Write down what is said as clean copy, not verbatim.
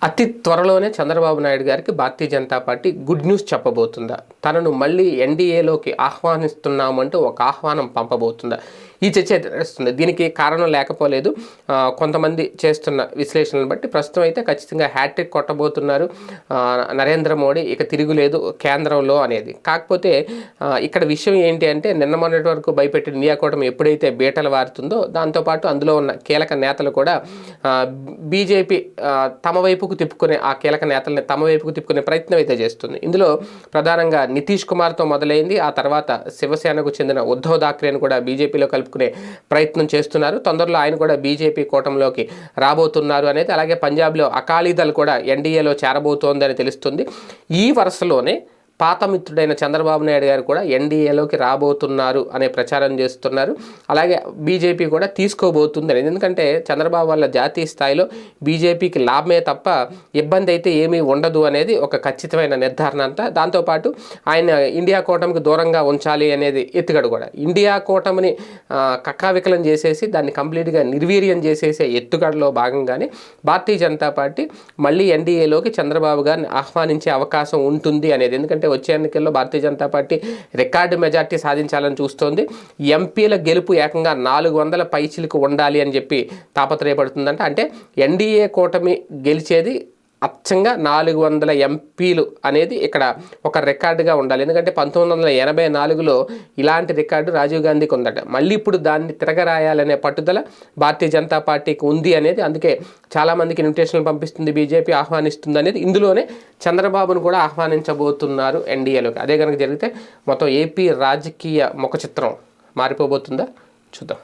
అతి త్వరలోనే చంద్రబాబు నాయుడు గారికి Bharatiya Janata party good news చెప్పబోతుందా? తనను మళ్ళీ ఎన్డీఏలోకి ఆహ్వానిస్తున్నామంటూ ఒక ఆహ్వానం పంపబోతుందా? ఈ చర్చ అయితే నడుస్తుంది. దీనికి కారణం లేకపోలేదు. కొంతమంది చేస్తున్న విశ్లేషణను బట్టి ప్రస్తుతం అయితే ఖచ్చితంగా హ్యాట్రిక్ కొట్టబోతున్నారు నరేంద్ర మోడీ, ఇక తిరుగులేదు కేంద్రంలో అనేది. కాకపోతే ఇక్కడ విషయం ఏంటి అంటే, నిన్న మొన్నటి వరకు భయపెట్టిన ఇండియా కూటమి ఎప్పుడైతే బీటలు వారుతుందో, దాంతోపాటు అందులో ఉన్న కీలక నేతలు కూడా బీజేపీ తమ వైపుకు తిప్పుకునే, ఆ కీలక నేతల్ని తమ వైపుకు తిప్పుకునే ప్రయత్నం అయితే చేస్తుంది. ఇందులో ప్రధానంగా నితీష్ కుమార్తో మొదలైంది. ఆ తర్వాత శివసేనకు చెందిన ఉద్ధవ్ థాక్రేను కూడా బీజేపీలో కలుపుకునే ప్రయత్నం చేస్తున్నారు. తొందరలో ఆయన కూడా బీజేపీ కూటమిలోకి రాబోతున్నారు అనేది. అలాగే పంజాబ్లో అకాలీదళ్ కూడా ఎన్డీఏలో చేరబోతోందని తెలుస్తుంది. ఈ వరుసలోనే పాత మిత్రుడైన చంద్రబాబు నాయుడు గారు కూడా ఎన్డీఏలోకి రాబోతున్నారు అనే ప్రచారం చేస్తున్నారు. అలాగే బీజేపీ కూడా తీసుకోబోతుంది అనేది. ఎందుకంటే చంద్రబాబు వల్ల జాతీయ స్థాయిలో బీజేపీకి లాభమే తప్ప ఇబ్బంది అయితే ఏమీ ఉండదు అనేది ఒక ఖచ్చితమైన నిర్ధారణ అంతా. దాంతోపాటు ఆయన ఇండియా కూటమికి దూరంగా ఉంచాలి అనేది ఎత్తుగడ కూడా. ఇండియా కూటమిని కక్కావికలం చేసేసి దాన్ని కంప్లీట్గా నిర్వీర్యం చేసేసే ఎత్తుగడలో భాగంగానే భారతీయ జనతా పార్టీ మళ్ళీ ఎన్డీఏలోకి చంద్రబాబు గారిని ఆహ్వానించే అవకాశం ఉంటుంది అనేది. ఎందుకంటే వచ్చే ఎన్నికల్లో Bharatiya Janata party record majority సాధించాలని చూస్తోంది. ఎంపీల గెలుపు ఏకంగా 400 పైచిలకు ఉండాలి అని చెప్పి తాపత్రయపడుతుందంట. అంటే ఎన్డీఏ కూటమి గెలిచేది అచ్చంగా 400 ఎంపీలు అనేది ఇక్కడ ఒక రికార్డుగా ఉండాలి. ఎందుకంటే 1984లో ఇలాంటి రికార్డు రాజీవ్ గాంధీకి ఉందట. మళ్ళీ ఇప్పుడు దాన్ని తిరగరాయాలనే పట్టుదల భారతీయ జనతా పార్టీకి ఉంది అనేది. అందుకే చాలామందికి ఇన్విటేషన్లు పంపిస్తుంది బీజేపీ, ఆహ్వానిస్తుంది అనేది. ఇందులోనే చంద్రబాబును కూడా ఆహ్వానించబోతున్నారు ఎన్డీఏలోకి. అదే కనుక జరిగితే మొత్తం ఏపీ రాజకీయ ముఖ చిత్రం మారిపోబోతుందా? చూద్దాం.